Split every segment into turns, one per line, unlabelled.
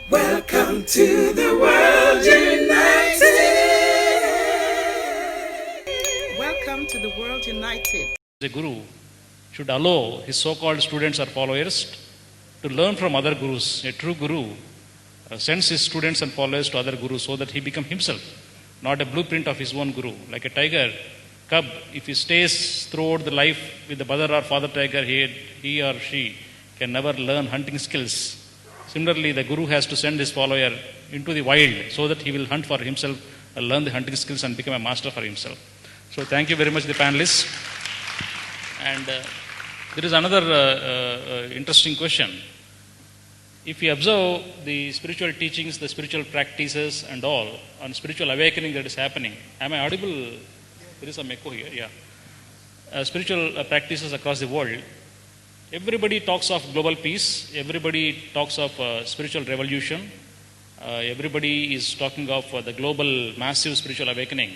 Welcome to the World United. Welcome to the World United.
The guru should allow his so-called students or followers to learn from other gurus. A true guru sends his students and followers to other gurus so that he becomes himself, not a blueprint of his own guru. Like a tiger cub, if he stays throughout the life with the mother or father tiger, he or she can never learn hunting skills. Similarly, the guru has to send his follower into the wild so that he will hunt for himself, learn the hunting skills and become a master for himself. So thank you very much, the panelists. And there is another interesting question. If we observe the spiritual teachings, the spiritual practices and all, on spiritual awakening that is happening, am I audible? There is some echo here, yeah. Spiritual practices across the world, everybody talks of global peace, everybody talks of spiritual revolution, everybody is talking of the global massive spiritual awakening.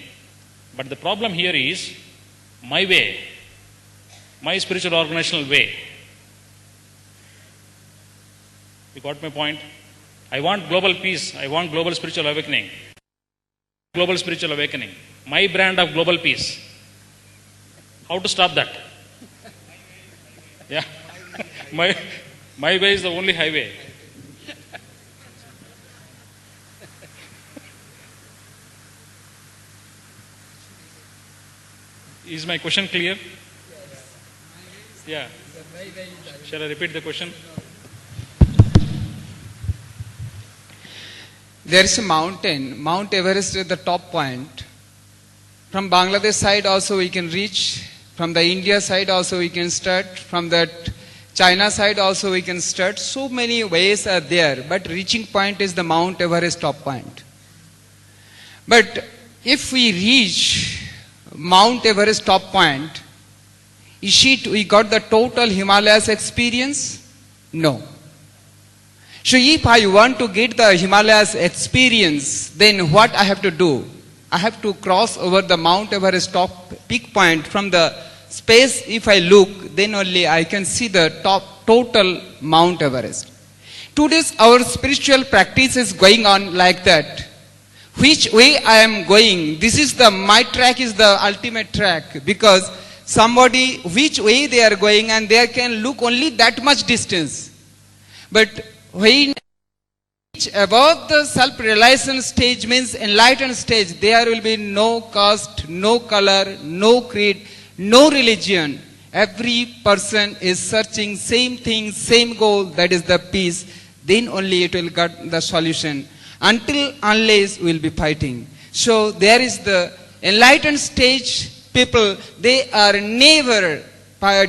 But the problem here is my way, my spiritual organizational way. You got my point? I want global peace, I want global spiritual awakening. Global spiritual awakening. My brand of global peace. How to stop that? Yeah. My way is the only highway. Is my question clear? Yeah. Shall I repeat the question?
There is a mountain, Mount Everest at the top point. From Bangladesh side also we can reach. From the India side also we can start. From that China side also we can start. So many ways are there, but reaching point is the Mount Everest top point. But if we reach Mount Everest top point, is it we got the total Himalayas experience? No. So if I want to get the Himalayas experience, then what I have to do? I have to cross over the Mount Everest top peak point. From the space if I look, then only I can see the top total Mount Everest. Today's our spiritual practice is going on like that. Which way I am going? This is my track is the ultimate track, because somebody which way they are going and they can look only that much distance. But when reach above the self-realization stage, means enlightened stage, there will be no caste, no color, no creed, no religion. Every person is searching same thing, same goal, that is the peace. Then only it will get the solution. Unless we will be fighting. So there is the enlightened stage people, they are never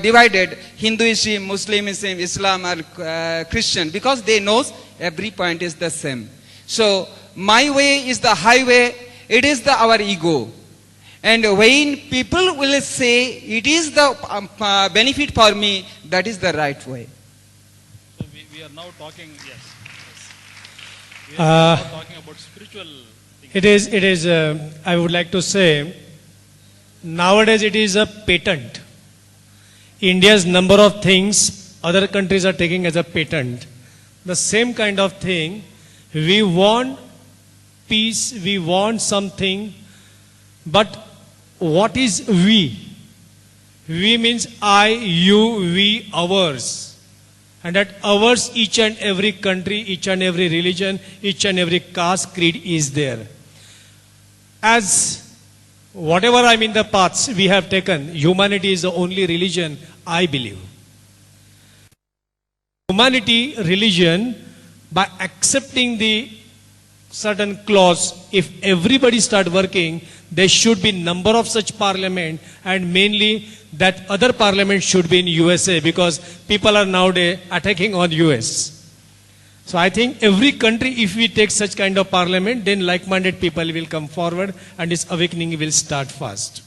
divided Hinduism, Muslimism, Islam or Christian, because they know every point is the same. So my way is the highway, it is our ego. And when people will say it is the benefit for me, that is the right way.
So we are now talking, yes. We are now talking about spiritual things.
It is, I would like to say, nowadays it is a patent. India's number of things other countries are taking as a patent. The same kind of thing, we want peace, we want something, but what is we? We means I, you, we, ours. And at ours, each and every country, each and every religion, each and every caste, creed is there. As whatever the paths we have taken, humanity is the only religion I believe. Humanity, religion, by accepting the certain clause, if everybody start working, there should be number of such parliament, and mainly that other parliament should be in USA, because people are nowadays attacking on US. So I think every country, if we take such kind of parliament, then like-minded people will come forward and this awakening will start fast.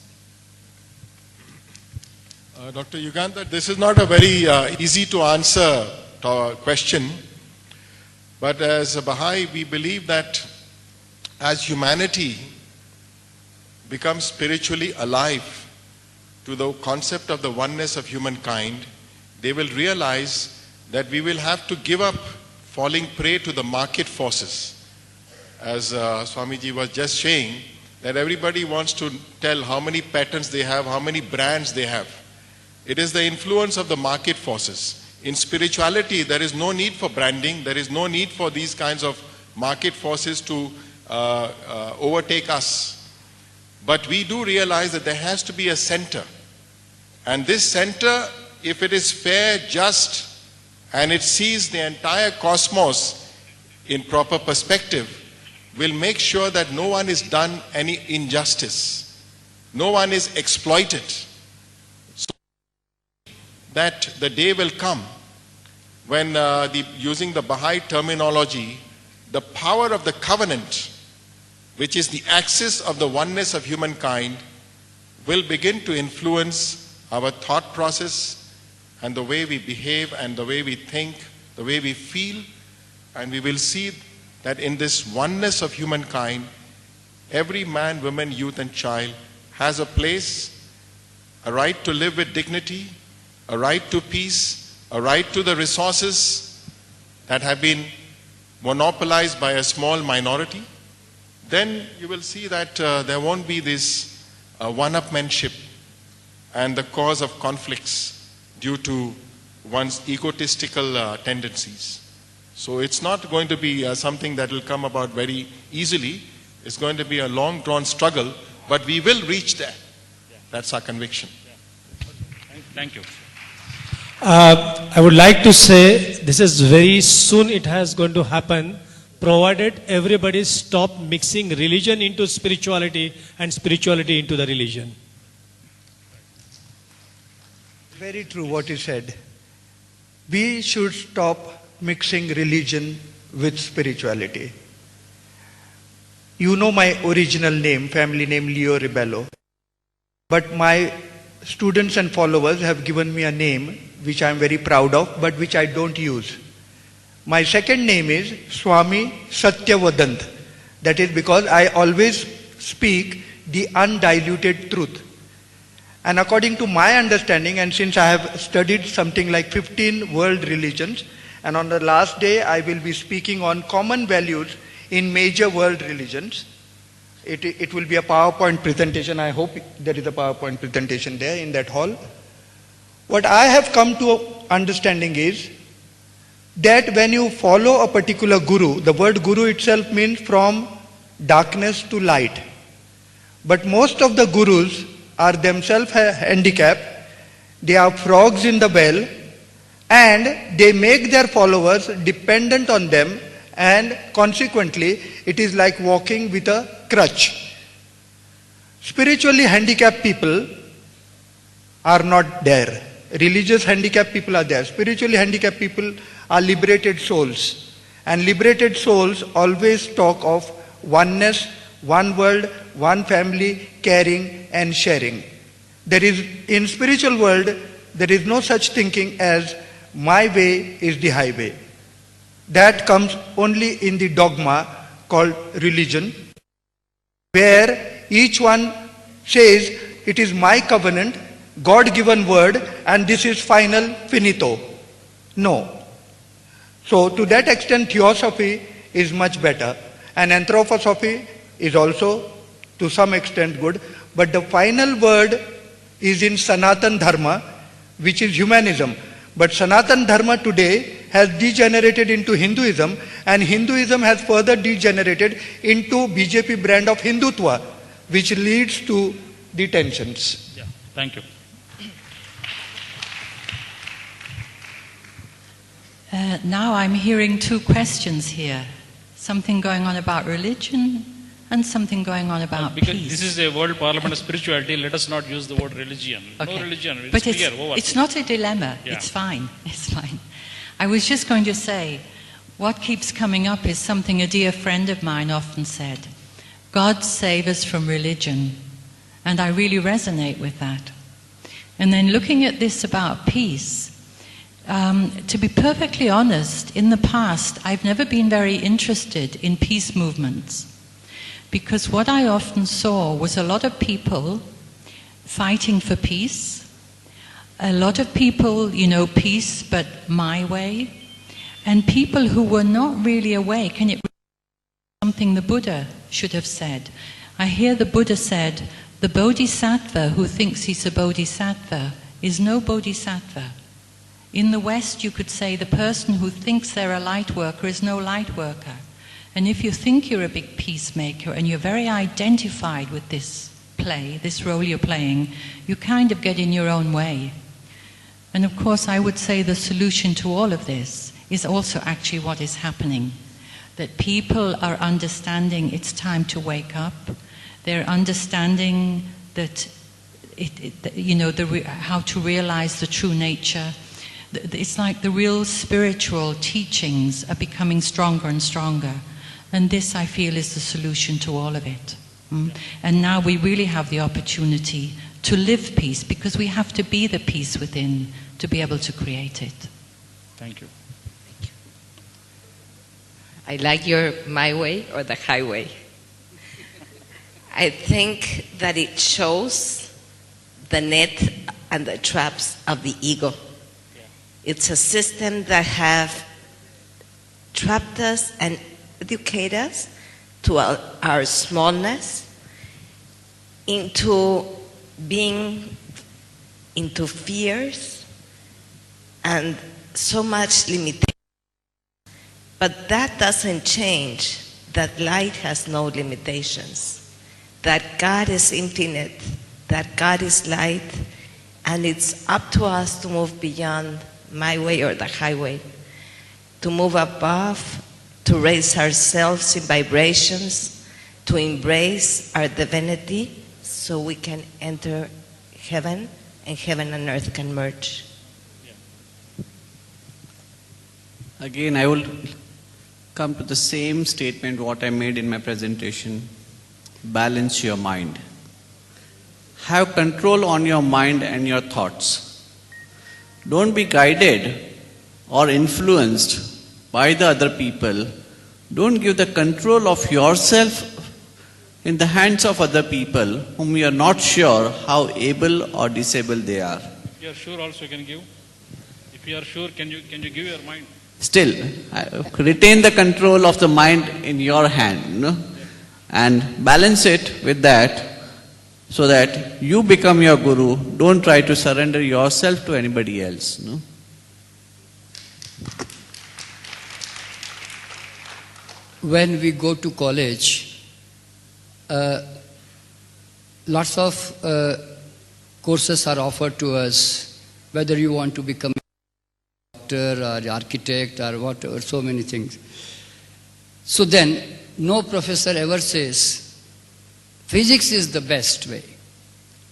Dr. Yugandhar, this is not a very easy to answer question, but as a Baha'i, we believe that as humanity becomes spiritually alive to the concept of the oneness of humankind, they will realize that we will have to give up falling prey to the market forces. As Swamiji was just saying, that everybody wants to tell how many patents they have, how many brands they have. It is the influence of the market forces. In spirituality, there is no need for branding. There is no need for these kinds of market forces to overtake us. But we do realize that there has to be a center. And this center, if it is fair, just, and it sees the entire cosmos in proper perspective, will make sure that no one is done any injustice. No one is exploited. So that the day will come when, using the Baha'i terminology, the power of the covenant, which is the axis of the oneness of humankind, will begin to influence our thought process and the way we behave and the way we think, the way we feel, and we will see that in this oneness of humankind, every man, woman, youth and child has a place, a right to live with dignity, a right to peace, a right to the resources that have been monopolized by a small minority. Then you will see that there won't be this one-upmanship and the cause of conflicts due to one's egotistical tendencies. So it's not going to be something that will come about very easily. It's going to be a long drawn struggle, but we will reach there. That's our conviction.
Thank you.
I would like to say this is very soon it has going to happen, provided everybody stop mixing religion into spirituality and spirituality into the religion.
Very true what you said. We should stop mixing religion with spirituality. You know my original name, family name Leo Ribello. But my students and followers have given me a name which I am very proud of, but which I don't use. My second name is Swami Satyavadant. That is because I always speak the undiluted truth. And according to my understanding, and since I have studied something like 15 world religions, and on the last day I will be speaking on common values in major world religions. It will be a PowerPoint presentation. I hope there is a PowerPoint presentation there in that hall. What I have come to understanding is that when you follow a particular guru, the word guru itself means from darkness to light. But most of the gurus are themselves handicapped. They are frogs in the well, and they make their followers dependent on them, and consequently it is like walking with a crutch. Spiritually handicapped people are not there. Religious handicapped people are there. Spiritually handicapped people are liberated souls, and liberated souls always talk of oneness, one world, one family, caring and sharing. There is, in spiritual world, there is no such thinking as my way is the highway. That comes only in the dogma called religion, where each one says it is my covenant, God-given word, and this is final, finito. No. So to that extent, theosophy is much better, and anthroposophy is also to some extent good, but the final word is in Sanatan Dharma, which is humanism. But Sanatan Dharma today has degenerated into Hinduism, and Hinduism has further degenerated into BJP brand of Hindutva, which leads to the tensions.
Yeah, thank you.
Now I'm hearing two questions here. Something going on about religion and something going on about
because
peace.
This is a world parliament of spirituality, let us not use the word religion.
Okay.
No religion, it's
But
clear, over.
it's not a dilemma.
Yeah.
It's fine. It's fine. I was just going to say, what keeps coming up is something a dear friend of mine often said. God save us from religion. And I really resonate with that. And then looking at this about peace, to be perfectly honest, in the past, I've never been very interested in peace movements. Because what I often saw was a lot of people fighting for peace, a lot of people, peace, but my way. And people who were not really awake, and it was something the Buddha should have said. I hear the Buddha said, the bodhisattva who thinks he's a bodhisattva is no bodhisattva. In the West, you could say the person who thinks they're a light worker is no light worker. And if you think you're a big peacemaker and you're very identified with this play, this role you're playing, you kind of get in your own way. And of course, I would say the solution to all of this is also actually what is happening. That people are understanding it's time to wake up. They're understanding that how to realize the true nature. It's like the real spiritual teachings are becoming stronger and stronger. And this, I feel, is the solution to all of it. And now we really have the opportunity to live peace, because we have to be the peace within to be able to create it.
Thank you.
I like your my way or the highway. I think that it shows the net and the traps of the ego. It's a system that have trapped us and educated us to our smallness, into being into fears and so much limitation. But that doesn't change that light has no limitations, that God is infinite, that God is light, and it's up to us to move beyond my way or the highway, to move above, to raise ourselves in vibrations, to embrace our divinity so we can enter heaven and heaven and earth can merge.
Again, I will come to the same statement what I made in my presentation. Balance your mind. Have control on your mind and your thoughts. Don't be guided or influenced by the other people. Don't give the control of yourself in the hands of other people whom you are not sure how able or disabled they are.
If you are sure also you can give. If you are sure, can you give your mind?
Still, retain the control of the mind in your hand, and balance it with that so that you become your guru. Don't try to surrender yourself to anybody else.
When we go to college, lots of courses are offered to us, whether you want to become or architect or whatever, so many things. So then, no professor ever says, physics is the best way.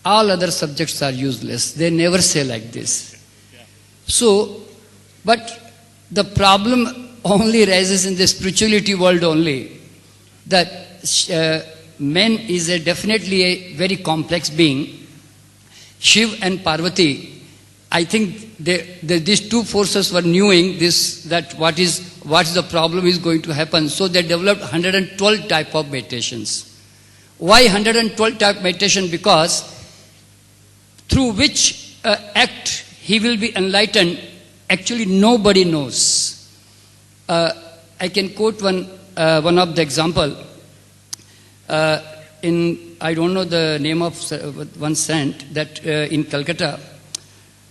All other subjects are useless. They never say like this. So, but the problem only rises in the spirituality world only, that man is definitely a very complex being. Shiv and Parvati, I think these two forces were knowing this, that what is the problem is going to happen. So they developed 112 type of meditations. Why 112 type meditation? Because through which act he will be enlightened, actually nobody knows. I can quote one of the example. I don't know the name of one saint, that in Calcutta,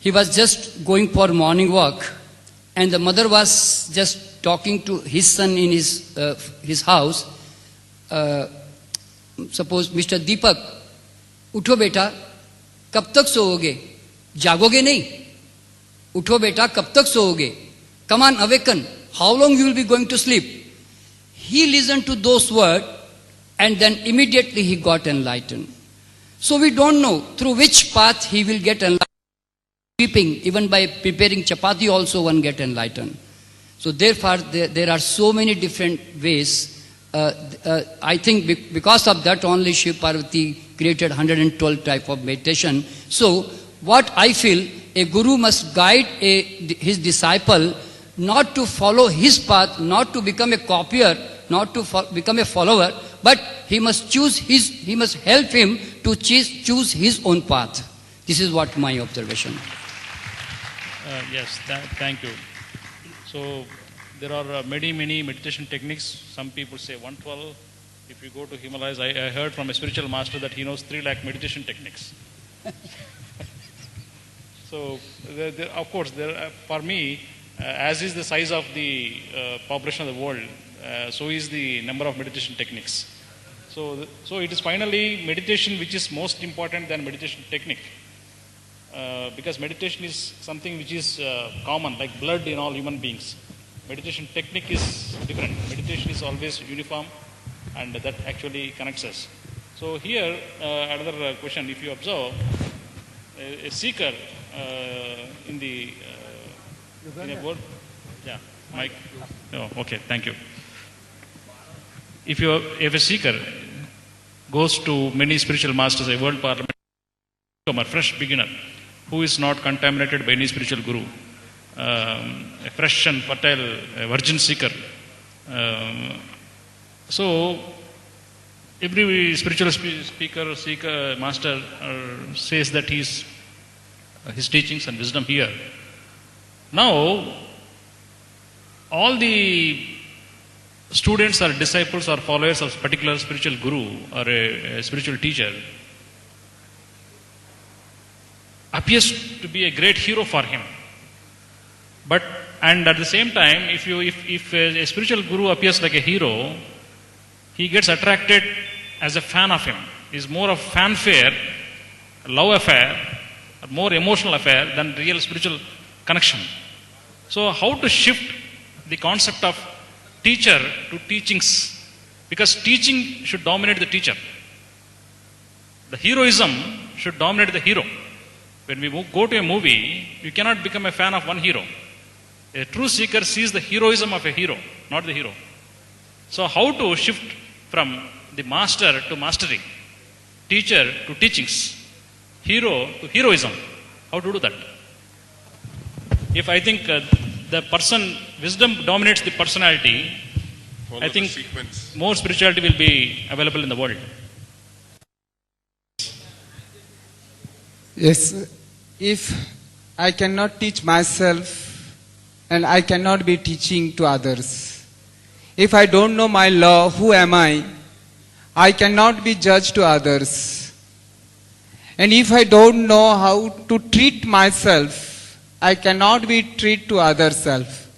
he was just going for morning walk, and the mother was just talking to his son in his house. Suppose, Mr. Deepak, उठो बेटा, कब तक सोओगे? जागोगे नहीं? उठो बेटा, कब तक सोओगे? Come on, awaken. How long you will be going to sleep? He listened to those words, and then immediately he got enlightened. So we don't know through which path he will get enlightened. Even by preparing chapati also one get enlightened. So therefore there are so many different ways. I think because of that only Shiv Parvati created 112 type of meditation. So what I feel, a guru must guide his disciple not to follow his path, not to become a copier, not to become a follower, but he must he must help him to choose his own path. This is what my observation.
Yes, thank you. So there are many meditation techniques. Some people say 112. If you go to Himalayas, I heard from a spiritual master that he knows 3 lakh meditation techniques. So, of course, for me, as is the size of the population of the world, so is the number of meditation techniques. So it is finally meditation which is most important than meditation technique. Because meditation is something which is common, like blood in all human beings. Meditation technique is different. Meditation is always uniform, and that actually connects us. So here, another question, if you observe, a seeker in the in a world, yeah, Mike. Oh, okay, thank you. If a seeker goes to many spiritual masters, a world parliament, a fresh beginner who is not contaminated by any spiritual guru, a fresh and fertile virgin seeker. So every spiritual speaker, seeker, master says that his teachings and wisdom here. Now, all the students or disciples or followers of particular spiritual guru or a spiritual teacher appears to be a great hero for him. And at the same time, if a spiritual guru appears like a hero, he gets attracted as a fan of him. It's more of fanfare, love affair, more emotional affair than real spiritual connection. So how to shift the concept of teacher to teachings? Because teaching should dominate the teacher. The heroism should dominate the hero. When we go to a movie, you cannot become a fan of one hero. A true seeker sees the heroism of a hero, not the hero. So how to shift from the master to mastery, teacher to teachings, hero to heroism? How to do that? If I think the person, wisdom dominates the personality, I think more spirituality will be available in the world.
Yes, if I cannot teach myself and I cannot be teaching to others, if I don't know my law, who am I cannot be judged to others. And if I don't know how to treat myself, I cannot be treated to other self.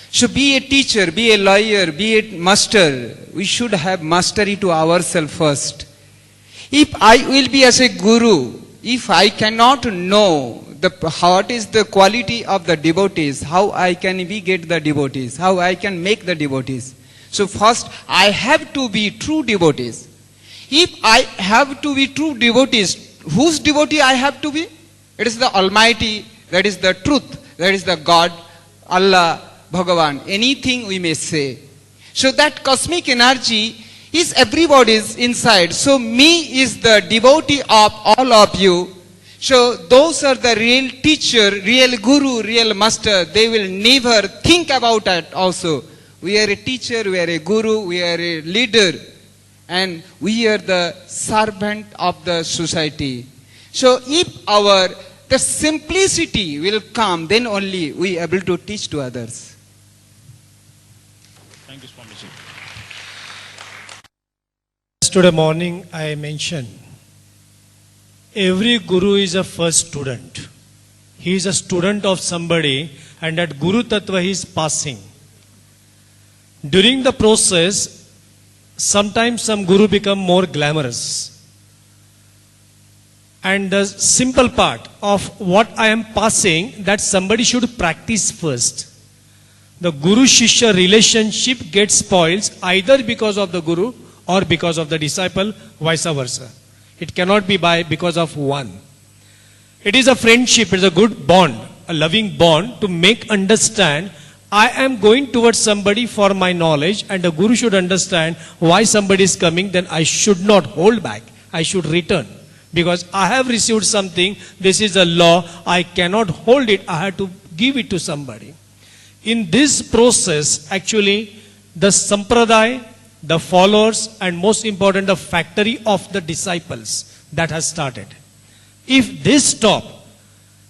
So be a teacher, be a lawyer, be a master, we should have mastery to ourselves first. If I will be as a guru, if I cannot know what is the quality of the devotees, how I can get the devotees, how I can make the devotees. So first I have to be true devotees. If I have to be true devotees, whose devotee I have to be? It is the Almighty, that is the truth, that is the God, Allah, Bhagavan, anything we may say. So that cosmic energy is everybody's inside. So me is the devotee of all of you. So those are the real teacher, real guru, real master. They will never think about that also. We are a teacher, we are a guru, we are a leader. And we are the servant of the society. So if the simplicity will come, then only we are able to teach to others.
Thank you, Swamiji.
Today morning I mentioned, every guru is a first student. He is a student of somebody, and that Guru Tattva he is passing. During the process, sometimes some guru become more glamorous. And the simple part of what I am passing, that somebody should practice first. The Guru-Shishya relationship gets spoiled either because of the guru or because of the disciple, vice versa. It cannot be because of one. It is a friendship, it is a good bond, a loving bond to make understand I am going towards somebody for my knowledge, and the guru should understand why somebody is coming, then I should not hold back. I should return. Because I have received something, this is a law, I cannot hold it, I have to give it to somebody. In this process, actually, the sampradaya, the followers, and most important, the factory of the disciples that has started. If they stop,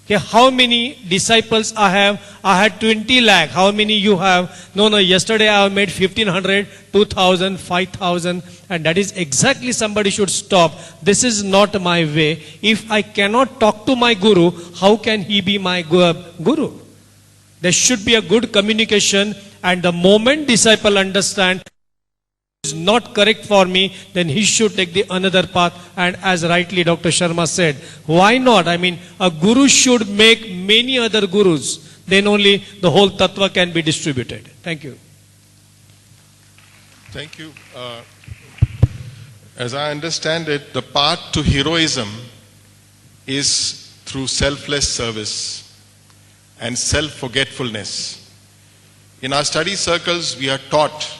Okay, how many disciples I have? I had 20 lakh. How many you have? No, yesterday I have made 1500, 2000, 5000. And that is exactly somebody should stop. This is not my way. If I cannot talk to my guru, how can he be my guru? There should be a good communication, and the moment disciple understand is not correct for me, then he should take the another path. And as rightly Dr. Sharma said, why not? I mean, a guru should make many other gurus. Then only the whole tattva can be distributed. Thank you.
Thank you. As I understand it, the path to heroism is through selfless service and self-forgetfulness. In our study circles, we are taught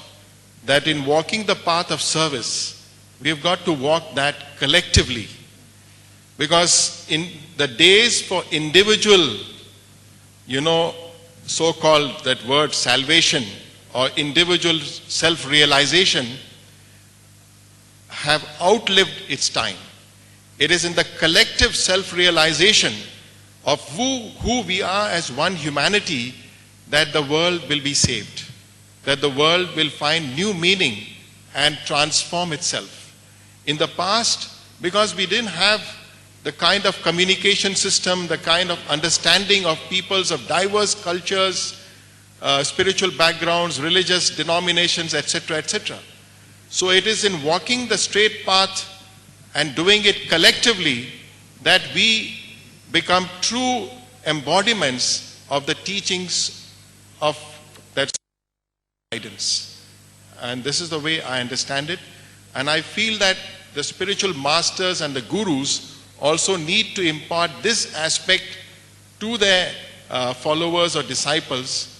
that in walking the path of service, we have got to walk that collectively. Because in the days for individual, so-called that word salvation or individual self-realization have outlived its time. It is in the collective self-realization of who we are as one humanity that the world will be saved, that the world will find new meaning and transform itself. In the past, because we didn't have the kind of communication system, the kind of understanding of peoples of diverse cultures, spiritual backgrounds, religious denominations, etc., etc. So it is in walking the straight path and doing it collectively that we become true embodiments of the teachings of that guidance. And this is the way I understand it. And I feel that the spiritual masters and the gurus also need to impart this aspect to their followers or disciples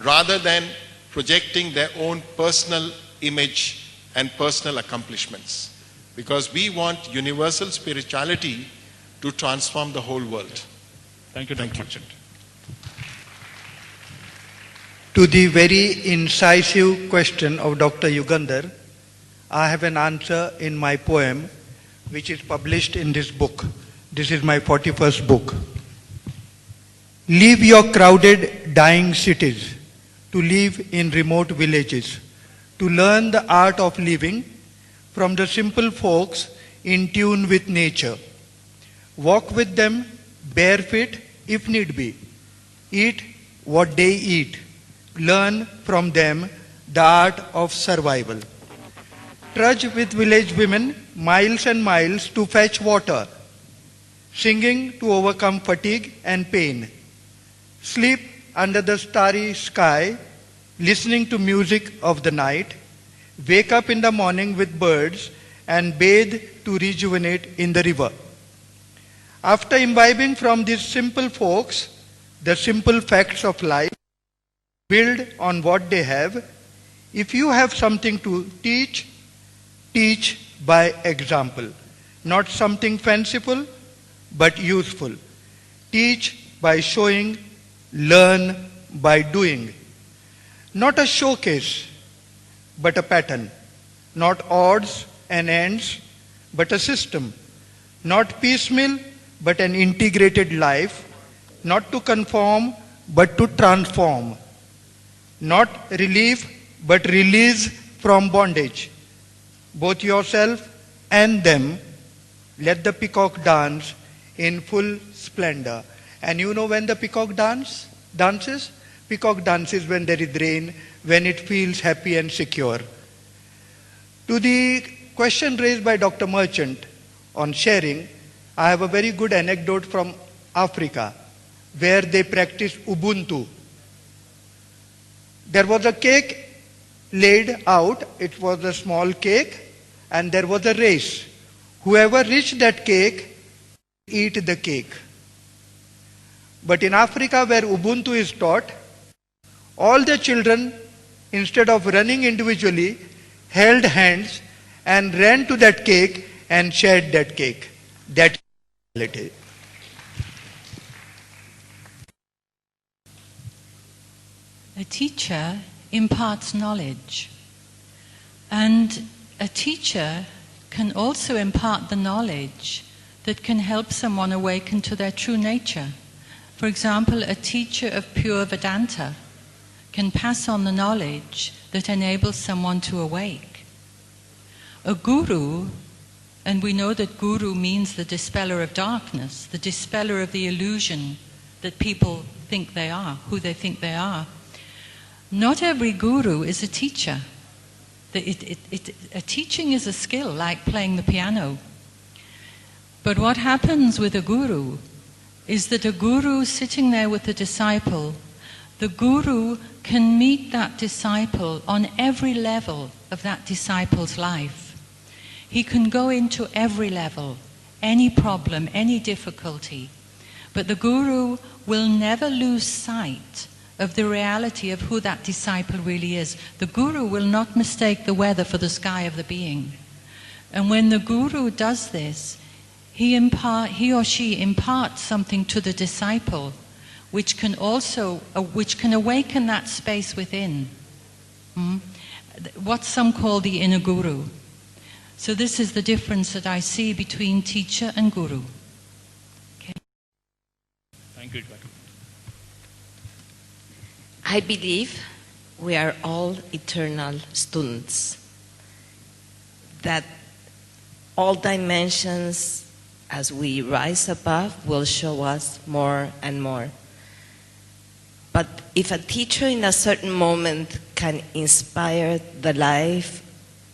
rather than projecting their own personal image and personal accomplishments. Because we want universal spirituality to transform the whole world.
Thank you, Dr. Merchant.
To the very incisive question of Dr. Yugandhar, I have an answer in my poem, which is published in this book. This is my 41st book. Leave your crowded, dying cities to live in remote villages, to learn the art of living from the simple folks in tune with nature. Walk with them barefoot if need be. Eat what they eat. Learn from them the art of survival. Trudge with village women miles and miles to fetch water, singing to overcome fatigue and pain. Sleep under the starry sky, listening to music of the night. Wake up in the morning with birds and bathe to rejuvenate in the river. After imbibing from these simple folks the simple facts of life, build on what they have. If you have something to teach, teach by example. Not something fanciful, but useful. Teach by showing, learn by doing. Not a showcase, but a pattern. Not odds and ends, but a system. Not piecemeal, but an integrated life. Not to conform, but to transform. Not relief, but release from bondage. Both yourself and them. Let the peacock dance in full splendor. And you know when the peacock dances? Peacock dances when there is rain, when it feels happy and secure. To the question raised by Dr. Merchant on sharing, I have a very good anecdote from Africa, where they practice Ubuntu. There was a cake laid out, it was a small cake, and there was a race. Whoever reached that cake, eat the cake. But in Africa, where Ubuntu is taught, all the children, instead of running individually, held hands and ran to that cake and shared that cake. That is reality.
A teacher imparts knowledge, and a teacher can also impart the knowledge that can help someone awaken to their true nature. For example, a teacher of pure Vedanta can pass on the knowledge that enables someone to awake. A guru, and we know that guru means the dispeller of darkness, the dispeller of the illusion that people think they are, who they think they are. Not every guru is a teacher. A teaching is a skill, like playing the piano. But what happens with a guru is that a guru sitting there with a disciple, the guru can meet that disciple on every level of that disciple's life. He can go into every level, any problem, any difficulty. But the guru will never lose sight of the reality of who that disciple really is. The guru will not mistake the weather for the sky of the being. And when the guru does this, he or she imparts something to the disciple which can awaken that space within. What some call the inner guru. So this is the difference that I see between teacher and guru. Okay.
Thank you.
I believe we are all eternal students, that all dimensions as we rise above will show us more and more. But if a teacher in a certain moment can inspire the life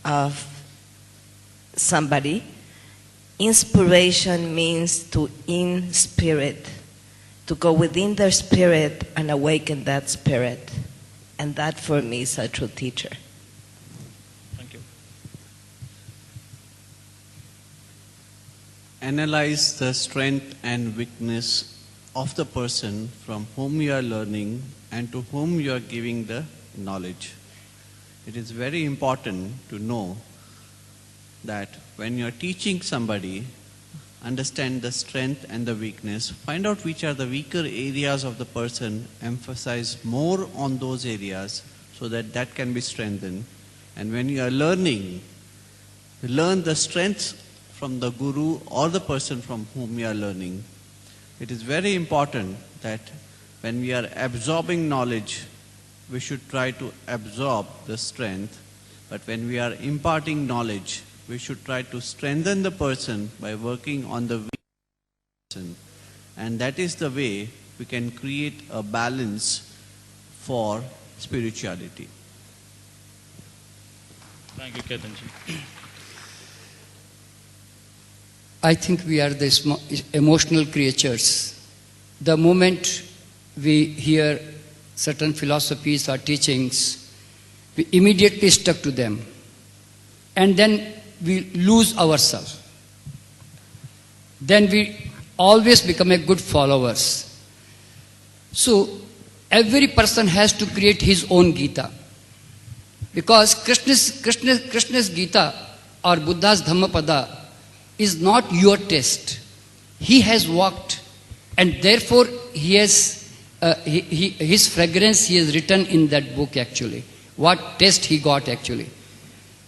of somebody, inspiration means to in-spirit, to go within their spirit and awaken that spirit. And that for me is a true teacher.
Thank you.
Analyze the strength and weakness of the person from whom you are learning and to whom you are giving the knowledge. It is very important to know that when you are teaching somebody, understand the strength and the weakness, find out which are the weaker areas of the person, emphasize more on those areas so that that can be strengthened. And when you are learning, learn the strengths from the guru or the person from whom you are learning. It is very important that when we are absorbing knowledge, we should try to absorb the strength, but when we are imparting knowledge, we should try to strengthen the person by working on the weak person. And that is the way we can create a balance for spirituality.
Thank you, Ketanji.
I think we are the emotional creatures. The moment we hear certain philosophies or teachings, we immediately stuck to them. And then we lose ourselves. Then we always become a good followers. So every person has to create his own Gita. Because Krishna's Gita or Buddha's Dhammapada is not your test. He has walked, and therefore he has his fragrance he has written in that book actually. What test he got actually.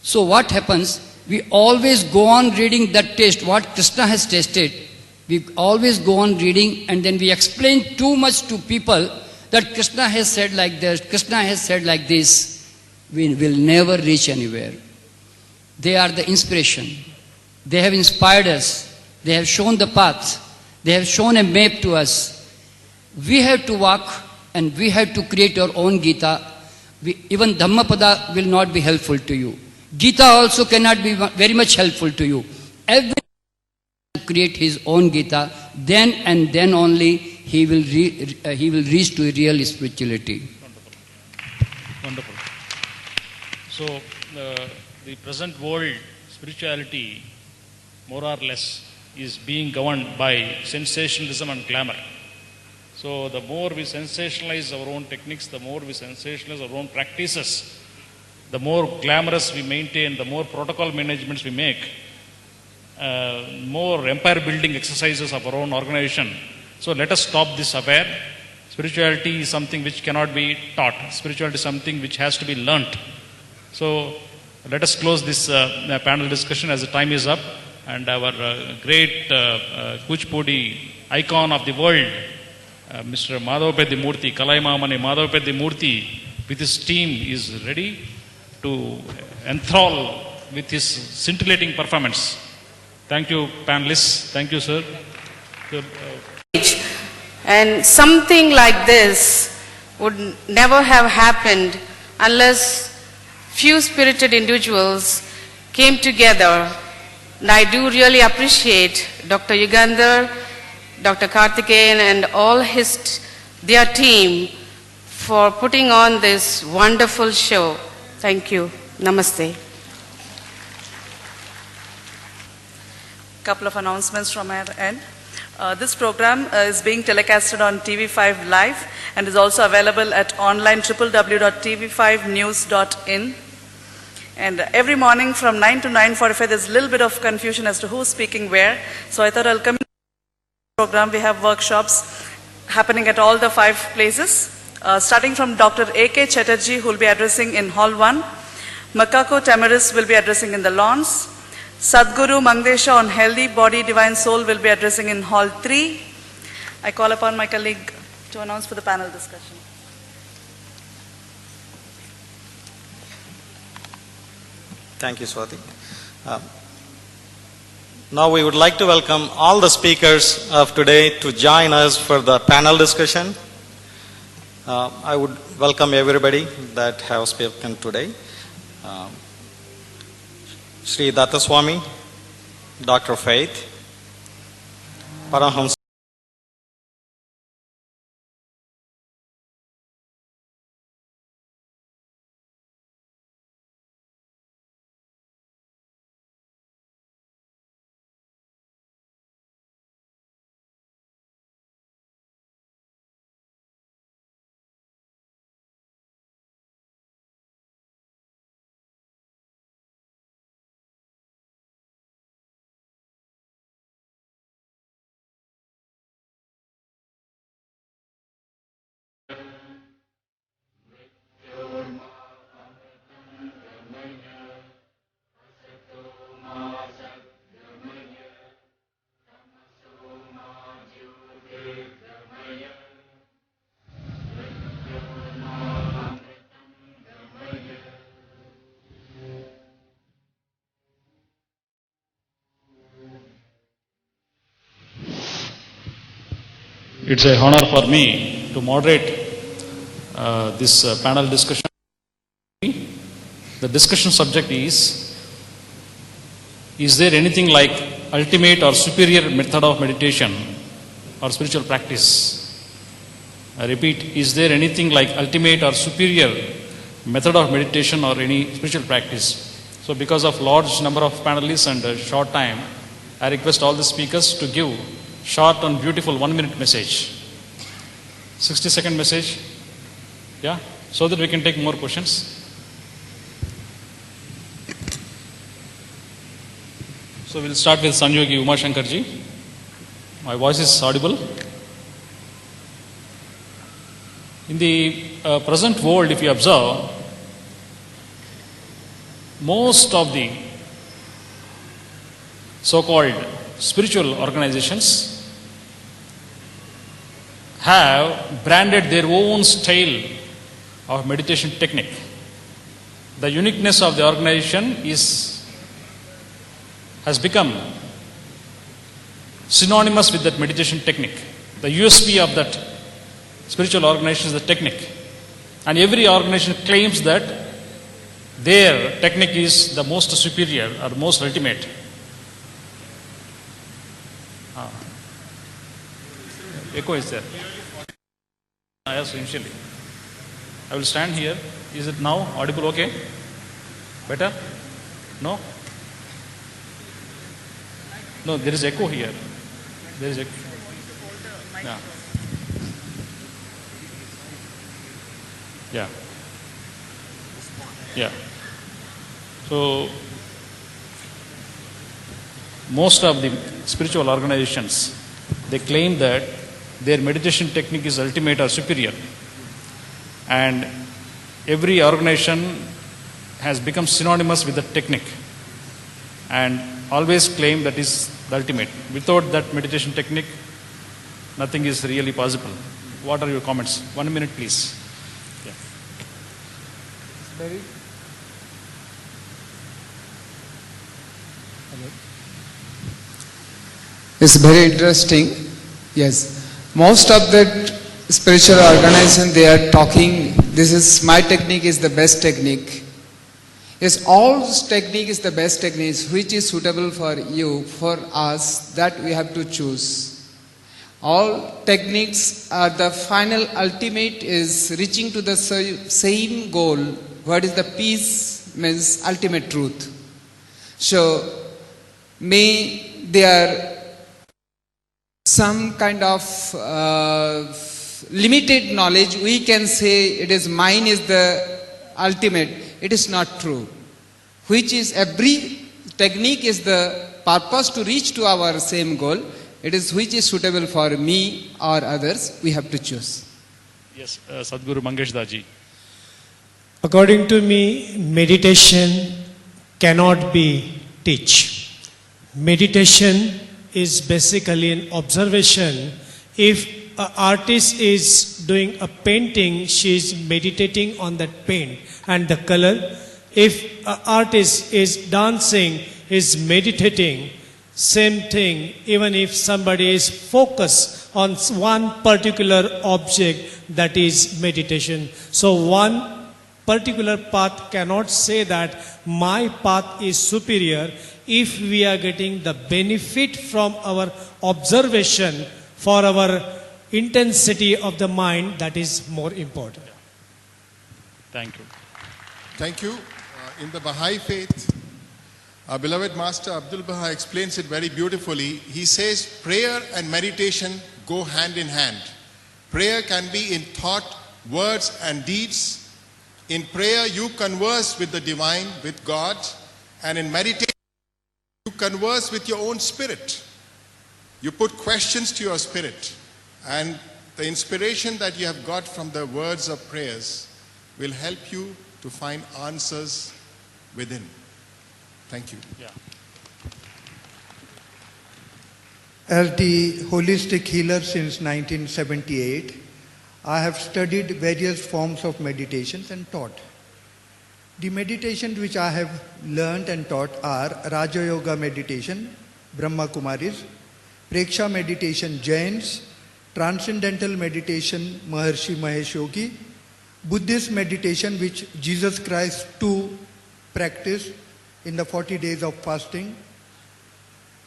So what happens? We always go on reading that test, what Krishna has tasted. We always go on reading, and then we explain too much to people that Krishna has said like this, Krishna has said like this. We will never reach anywhere. They are the inspiration. They have inspired us. They have shown the path. They have shown a map to us. We have to walk, and we have to create our own Gita. Even Dhammapada will not be helpful to you. Gita also cannot be very much helpful to you. Everyone has to create his own Gita, then and then only he will reach to real spirituality.
Wonderful. So, the present world, spirituality, more or less, is being governed by sensationalism and glamour. So, the more we sensationalize our own techniques, the more we sensationalize our own practices, the more glamorous we maintain, the more protocol managements we make, more empire building exercises of our own organization. So let us stop this affair. Spirituality is something which cannot be taught. Spirituality is something which has to be learnt. So let us close this panel discussion as the time is up, and our great Kuchipudi icon of the world, Mr. Madhavapeddi Murthy, Kalaimamani Madhavapeddi Murthy, with his team is ready to enthrall with his scintillating performance. Thank you, panelists. Thank you, sir.
And something like this would never have happened unless few spirited individuals came together. And I do really appreciate Dr. Yugandhar, Dr. Karthikeyan and all their team for putting on this wonderful show. Thank you. Namaste.
Couple of announcements from our end. This program is being telecasted on TV5 Live and is also available at online www.tv5news.in. And every morning from 9 to 9:45, there's a little bit of confusion as to who's speaking where. So I thought I'll come in the program. We have workshops happening at all the 5 places. Starting from Dr. A.K. Chatterjee, who will be addressing in Hall 1. Makako Tamaris will be addressing in the lawns. Sadhguru Mangdesha on Healthy Body, Divine Soul will be addressing in Hall 3. I call upon my colleague to announce for the panel discussion.
Thank you, Swati. Now we would like to welcome all the speakers of today to join us for the panel discussion. I would welcome everybody that have spoken today. Sri Datta Swami, Dr. Faith, Paramahamsa.
It's an honor for me to moderate this panel discussion. The discussion subject is there anything like ultimate or superior method of meditation or spiritual practice? I repeat, is there anything like ultimate or superior method of meditation or any spiritual practice? So because of large number of panelists and a short time, I request all the speakers to give short and beautiful 1-minute message. 60-second message. Yeah, so that we can take more questions. So we'll start with Sanyogi Umashankarji. My voice is audible. In the present world, if you observe, most of the so-called spiritual organizations have branded their own style of meditation technique. The uniqueness of the organization has become synonymous with that meditation technique. The USP of that spiritual organization is the technique. And every organization claims that their technique is the most superior or most ultimate. Echo is there. Yes, initially. I will stand here. Is it now audible okay? Better? No? No, there is echo here. There is echo. Yeah. Yeah. Yeah. So, most of the spiritual organizations, they claim that their meditation technique is ultimate or superior. And every organization has become synonymous with the technique and always claim that is the ultimate. Without that meditation technique, nothing is really possible. what are your comments? 1 minute, please. Yeah.
It's very interesting. Yes. Most of the spiritual organization, they are talking, this is my technique is the best technique. Yes, all technique is the best technique, which is suitable for you, for us, that we have to choose. All techniques are the final ultimate is reaching to the same goal. What is the peace means ultimate truth. So, may there some kind of limited knowledge, we can say it is mine is the ultimate. It is not true. Which is every technique is the purpose to reach to our same goal. It is which is suitable for me or others. We have to choose.
Yes, Sadhguru Mangesh Daji.
According to me, meditation cannot be teach. Meditation is basically an observation. If an artist is doing a painting, she is meditating on that paint and the color. If an artist is dancing, is meditating. Same thing, even if somebody is focused on one particular object, that is meditation. So one particular path cannot say that my path is superior if we are getting the benefit from our observation for our intensity of the mind, that is more important.
Thank you.
Thank you. In the Baha'i faith, our beloved Master Abdul Baha explains it very beautifully. He says prayer and meditation go hand in hand. Prayer can be in thought, words and deeds. In prayer you converse with the divine, with God, and in meditation you converse with your own spirit. You put questions to your spirit, and the inspiration that you have got from the words of prayers will help you to find answers within. Thank you.
Yeah.
As the holistic healer since 1978, I have studied various forms of meditations and taught. The meditations which I have learned and taught are Raja Yoga meditation, Brahma Kumaris, Preksha meditation, Jains, Transcendental meditation, Maharshi Mahesh Yogi, Buddhist meditation which Jesus Christ too practiced in the 40 days of fasting,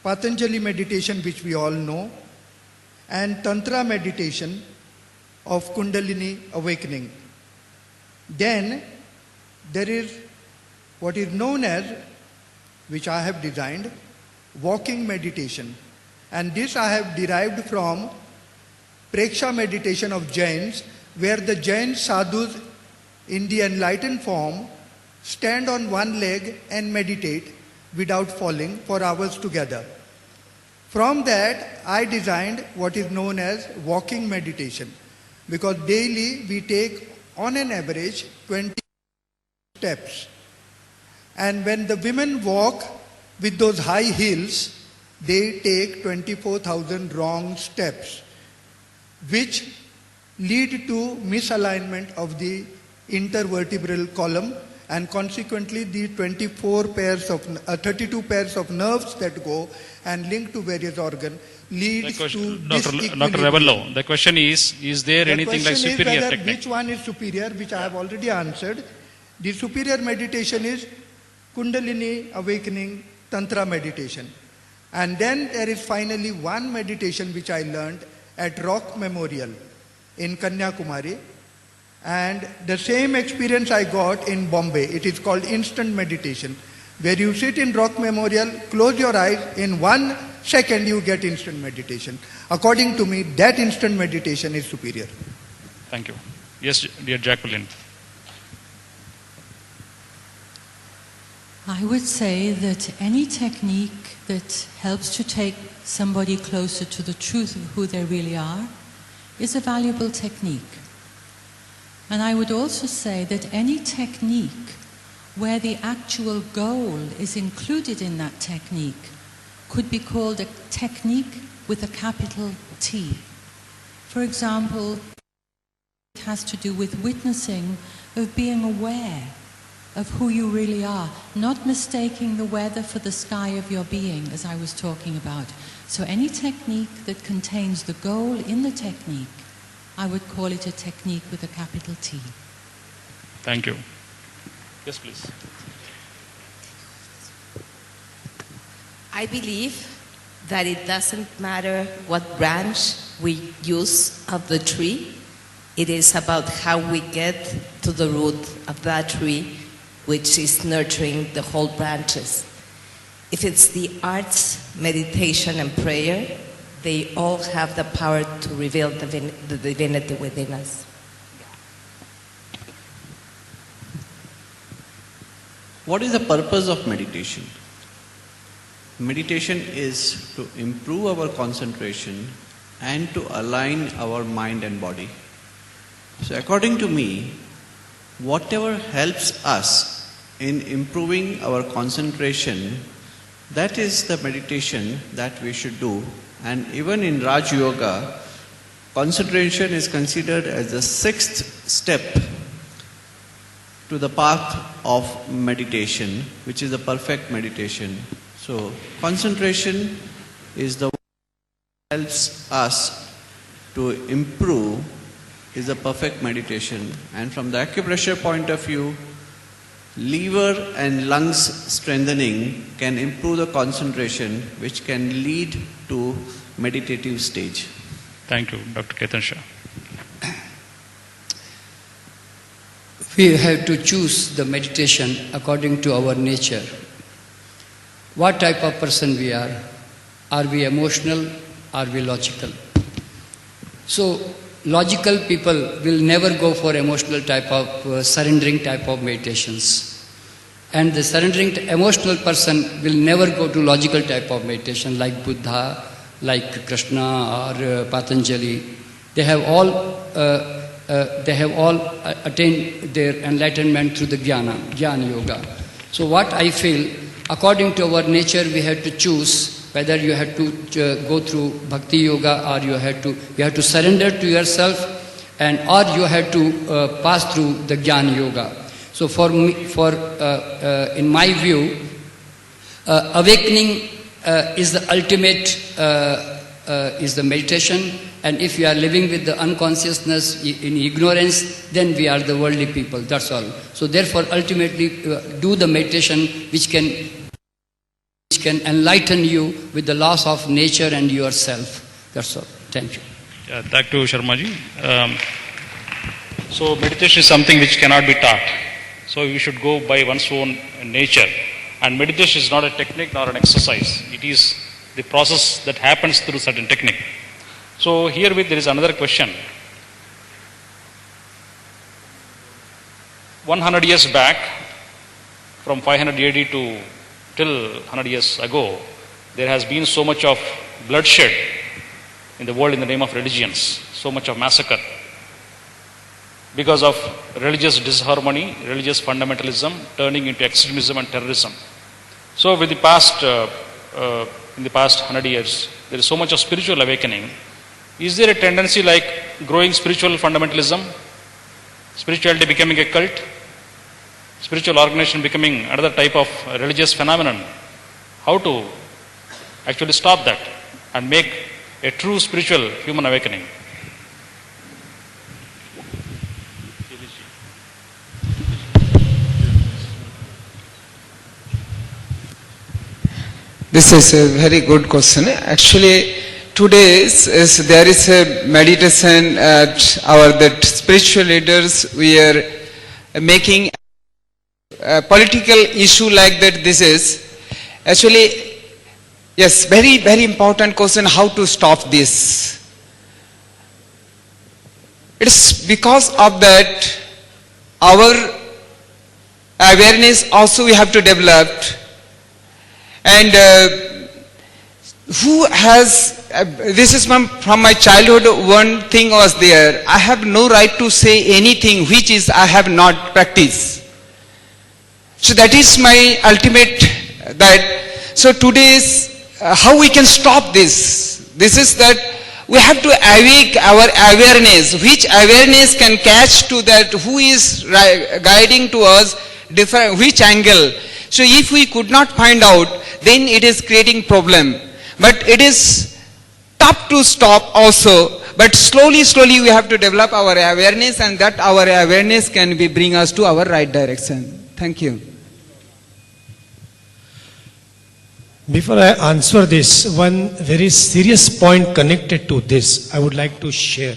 Patanjali meditation which we all know, and Tantra meditation of Kundalini awakening. Then there is what is known as, which I have designed, walking meditation. And this I have derived from Preksha meditation of Jains, where the Jain sadhus in the enlightened form stand on one leg and meditate without falling for hours together. From that, I designed what is known as walking meditation, because daily we take on an average 20 steps. And when the women walk with those high heels, they take 24,000 wrong steps, which lead to misalignment of the intervertebral column, and consequently the 32 pairs of nerves that go and link to various organs leads to disequilibrium.
Dr. Ravello, the question is there anything like superior technique?
Which one is superior, which I have already answered. The superior meditation is Kundalini awakening Tantra meditation. And then there is finally one meditation which I learned at Rock Memorial in Kanyakumari. And the same experience I got in Bombay. It is called instant meditation, where you sit in Rock Memorial, close your eyes, in 1 second you get instant meditation. According to me, that instant meditation is superior.
Thank you. Yes, dear Jacqueline.
I would say that any technique that helps to take somebody closer to the truth of who they really are is a valuable technique. And I would also say that any technique where the actual goal is included in that technique could be called a technique with a capital T. For example, has to do with witnessing, of being aware of who you really are, not mistaking the weather for the sky of your being, as I was talking about. So any technique that contains the goal in the technique, I would call it a technique with a capital T.
Thank you. Yes, please.
I believe that it doesn't matter what branch we use of the tree. It is about how we get to the root of that tree, which is nurturing the whole branches. If it's the arts, meditation, and prayer, they all have the power to reveal the divinity within us.
What is the purpose of meditation? Meditation is to improve our concentration and to align our mind and body. So according to me, whatever helps us in improving our concentration, that is the meditation that we should do. And even in Raj Yoga, concentration is considered as the sixth step to the path of meditation, which is the perfect meditation. So concentration is the one that helps us to improve, is the perfect meditation. And from the acupressure point of view, liver and lungs strengthening can improve the concentration, which can lead to meditative stage.
Thank you, Dr. Ketan Shah.
We have to choose the meditation according to our nature. What type of person we are? Are we emotional? Are we logical? So, logical people will never go for emotional type of, surrendering type of meditations. And the surrendering emotional person will never go to logical type of meditation like Buddha, like Krishna or Patanjali. They have all attained their enlightenment through the Jnana Yoga. So what I feel, according to our nature, we have to choose whether you have to go through Bhakti Yoga or you have to surrender to yourself, and or you have to pass through the Jnana Yoga. So for me, in my view, awakening is the ultimate is the meditation. And if we are living with the unconsciousness in ignorance, then we are the worldly people, that's all. So therefore, ultimately, do the meditation which can enlighten you with the loss of nature and yourself. That's all. Thank you.
Thank you, Sharmaji. So meditation is something which cannot be taught. So you should go by one's own nature. And meditation is not a technique nor an exercise. It is the process that happens through certain technique. So herewith there is another question. 100 years back, from 500 AD to till 100 years ago, there has been so much of bloodshed in the world in the name of religions, so much of massacre because of religious disharmony, religious fundamentalism turning into extremism and terrorism. So with the past, in the past 100 years, there is so much of spiritual awakening. Is there a tendency like growing spiritual fundamentalism, spirituality becoming a cult, spiritual organization becoming another type of religious phenomenon? How to actually stop that and make a true spiritual human awakening?
This is a very good question. Actually, today there is a meditation at our spiritual leaders. We are making a political issue like that. This is actually, yes, very, very important question, how to stop this. It's because of that our awareness also we have to develop. And who has, this is from my childhood, one thing was there. I have no right to say anything which is I have not practiced. So that is my ultimate, that, so today's, how we can stop this? This is that we have to awake our awareness, which awareness can catch to that who is guiding to us, different, which angle. So if we could not find out, then it is creating problem. But it is tough to stop also. But slowly we have to develop our awareness, and that our awareness can bring us to our right direction. Thank you.
Before I answer this, one very serious point connected to this, I would like to share.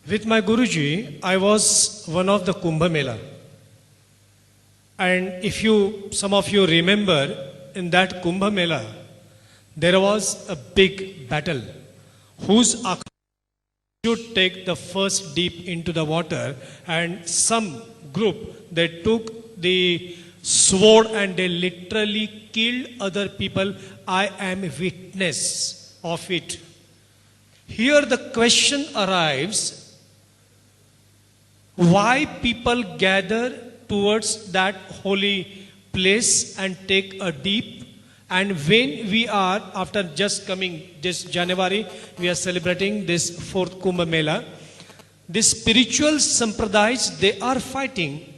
With my Guruji, I was one of the Kumbh Mela. And if some of you remember, in that Kumbh Mela, there was a big battle. Whose Akha should take the first dip into the water, and some group, they took the sword and they literally killed other people. I am a witness of it. Here the question arrives, why people gather towards that holy place and take a dip? And when we are, after just coming this January, we are celebrating this 4th Kumbh Mela. The spiritual sampradayas, they are fighting.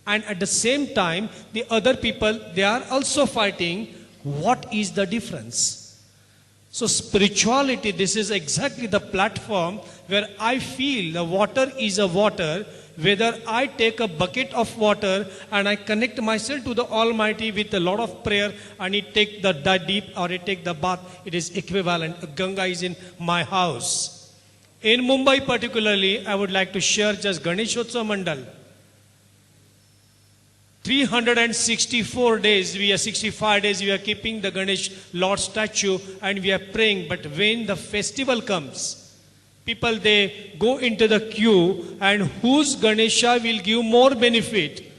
And at the same time, the other people, they are also fighting. What is the difference? So spirituality, this is exactly the platform where I feel the water is a water. Whether I take a bucket of water and I connect myself to the Almighty with a lot of prayer, and I take the deep or I take the bath, it is equivalent. Ganga is in my house. In Mumbai particularly, I would like to share just Ganeshotsav Mandal. 364 days, 65 days, we are keeping the Ganesh Lord statue and we are praying. But when the festival comes, people, they go into the queue, and whose Ganesha will give more benefit,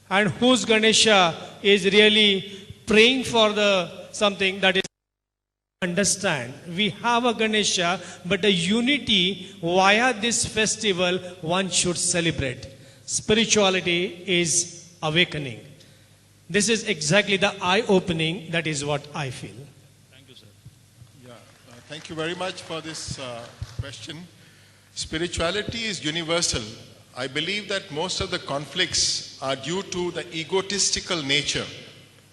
and whose Ganesha is really praying for the something that is understand. We have a Ganesha, but the unity via this festival one should celebrate. Spirituality is awakening. This is exactly the eye-opening. That is what I feel.
Thank you, sir.
Yeah, thank you very much for this question. Spirituality is universal. I believe that most of the conflicts are due to the egotistical nature.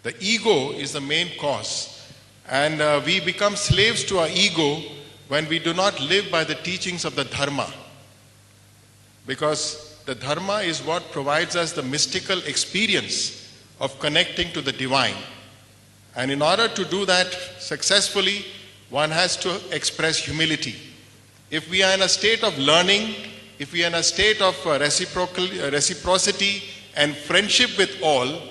The ego is the main cause. And we become slaves to our ego when we do not live by the teachings of the Dharma. Because the Dharma is what provides us the mystical experience of connecting to the divine. And in order to do that successfully, one has to express humility. If we are in a state of learning, if we are in a state of reciprocity and friendship with all,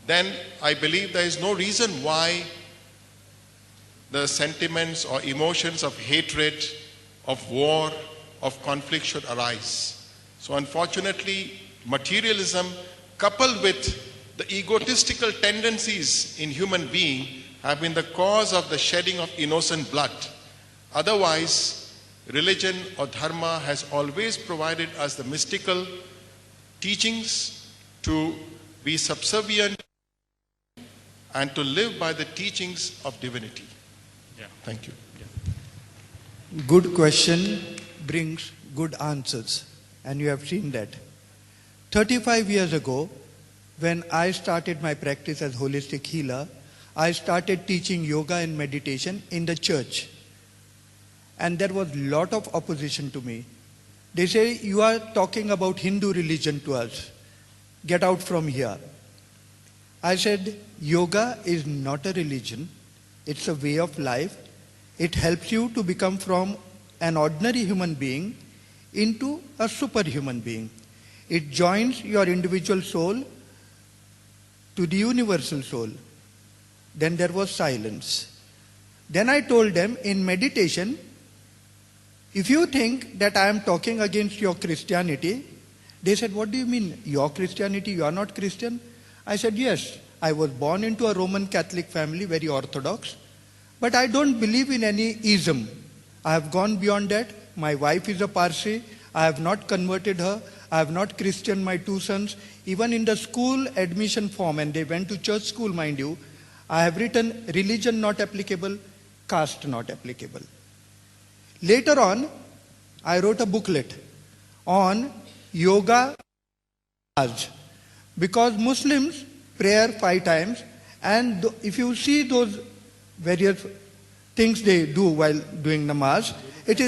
then I believe there is no reason why the sentiments or emotions of hatred, of war, of conflict should arise. So unfortunately, materialism coupled with the egotistical tendencies in human being have been the cause of the shedding of innocent blood. Otherwise, religion or dharma has always provided us the mystical teachings to be subservient and to live by the teachings of divinity.
Yeah.
Thank you.
Yeah.
Good question brings good answers, and you have seen that. 35 years ago, when I started my practice as holistic healer, I started teaching yoga and meditation in the church. And there was a lot of opposition to me. They say, you are talking about Hindu religion to us. Get out from here. I said, yoga is not a religion. It's a way of life. It helps you to become from an ordinary human being into a superhuman being. It joins your individual soul to the universal soul. Then there was silence. Then I told them, in meditation, if you think that I am talking against your Christianity, they said, what do you mean, your Christianity, you are not Christian? I said, yes, I was born into a Roman Catholic family, very orthodox, but I don't believe in any ism. I have gone beyond that. My wife is a Parsi. I have not converted her. I have not Christianed my two sons. Even in the school admission form, and they went to church school, mind you, I have written religion not applicable, caste not applicable. Later on, I wrote a booklet on yoga because Muslims pray 5 times, and if you see those various things they do while doing namaz, it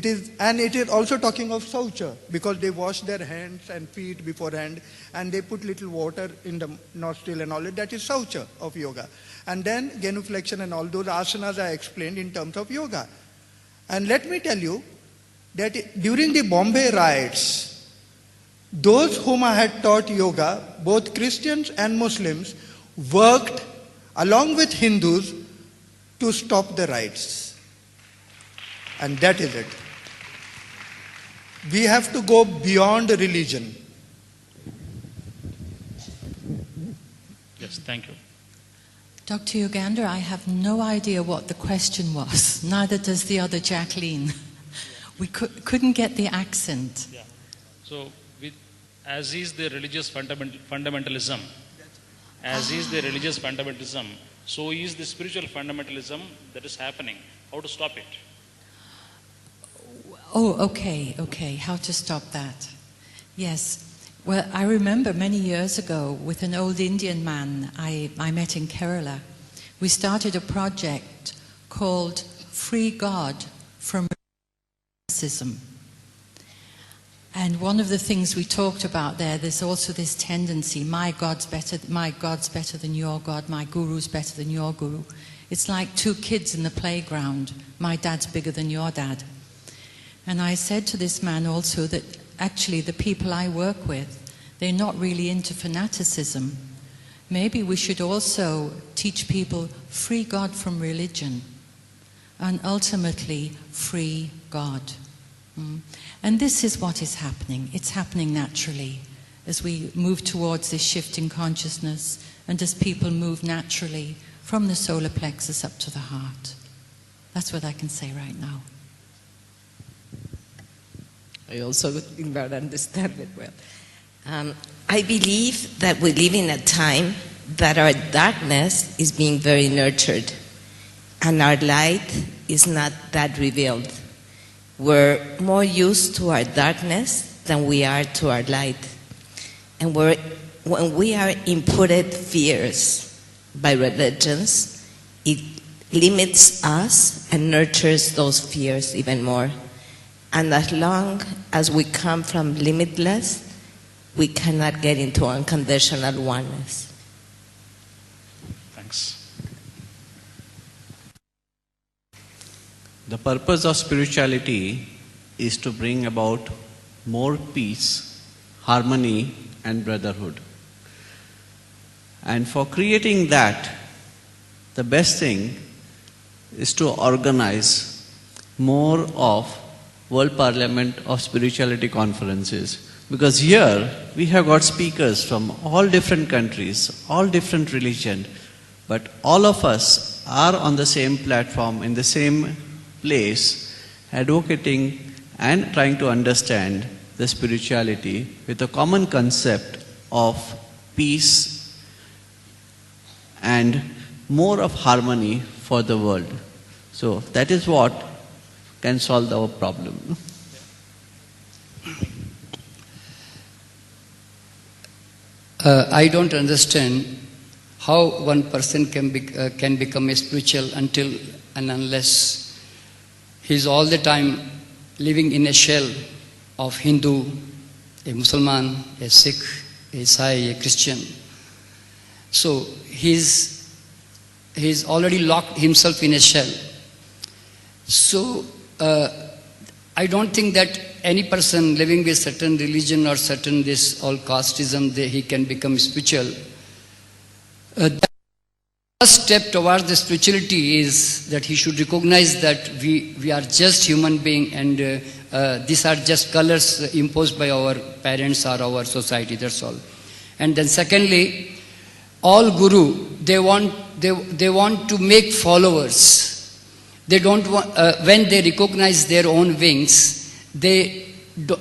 is also talking of saucha, because they wash their hands and feet beforehand and they put little water in the nostril and all that is saucha of yoga. And then genuflection and all those asanas are explained in terms of yoga. And let me tell you that during the Bombay riots, those whom I had taught yoga, both Christians and Muslims, worked along with Hindus to stop the riots. And that is it. We have to go beyond religion.
Yes, thank you.
Dr. Yogander, I have no idea what the question was. Neither does the other Jacqueline. We couldn't get the accent.
Yeah. So, as is the religious fundamentalism, so is the spiritual fundamentalism that is happening. How to stop it?
Oh, okay. How to stop that? Yes. Well, I remember many years ago with an old Indian man I met in Kerala. We started a project called Free God from Racism. And one of the things we talked about there's also this tendency, my God's better than your God, my guru's better than your guru. It's like 2 kids in the playground, my dad's bigger than your dad. And I said to this man also that actually the people I work with, they're not really into fanaticism. Maybe we should also teach people free God from religion and ultimately free God. And this is what is happening. It's happening naturally as we move towards this shift in consciousness and as people move naturally from the solar plexus up to the heart. That's what I can say right now.
I also think about understand it well. I believe that we live in a time that our darkness is being very nurtured and our light is not that revealed. We're more used to our darkness than we are to our light. And when we are inputted fears by religions, it limits us and nurtures those fears even more. And as long as we come from limitless, we cannot get into unconditional oneness.
Thanks.
The purpose of spirituality is to bring about more peace, harmony, and brotherhood. And for creating that, the best thing is to organize more of World Parliament of Spirituality conferences. Because here we have got speakers from all different countries, all different religions, but all of us are on the same platform, in the same place, advocating and trying to understand the spirituality with a common concept of peace and more of harmony for the world. So that is what can solve our problem.
I don't understand how one person can become a spiritual until and unless he's all the time living in a shell of Hindu, a Muslim, a Sikh, a Isai, a Christian. So he's already locked himself in a shell. So I don't think that any person living with certain religion or certain this all casteism, he can become spiritual. The first step towards the spirituality is that he should recognize that we are just human beings and these are just colors imposed by our parents or our society, that's all. And then secondly, all guru, they want to make followers. They don't want, when they recognize their own wings,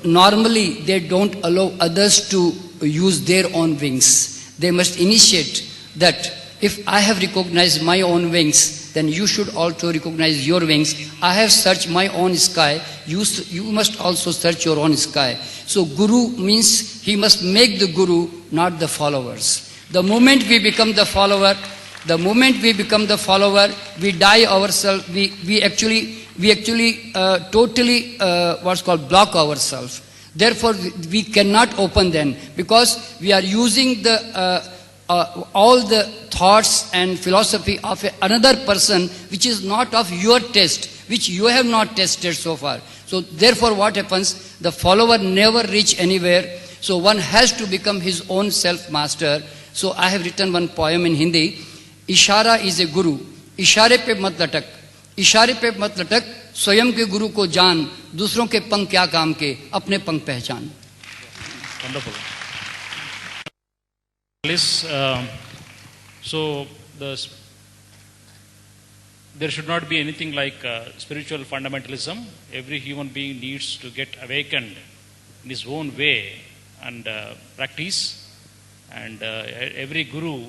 normally they don't allow others to use their own wings. They must initiate that if I have recognized my own wings, then you should also recognize your wings. I have searched my own sky, you must also search your own sky. So Guru means he must make the Guru, not the followers. The moment we become the follower, we die ourselves, we actually totally what's called block ourselves. Therefore, we cannot open then, because we are using all the thoughts and philosophy of another person which is not of your taste, which you have not tested so far. So therefore what happens? The follower never reach anywhere. So one has to become his own self-master. So I have written one poem in Hindi. Ishara is a guru. इशारे पे मत लटक, स्वयं के गुरु को जान, दूसरों के पंख क्या काम के, अपने पंख पहचान.
Wonderful. So there should not be anything like spiritual fundamentalism. Every human being needs to get awakened in his own way and practice. And every guru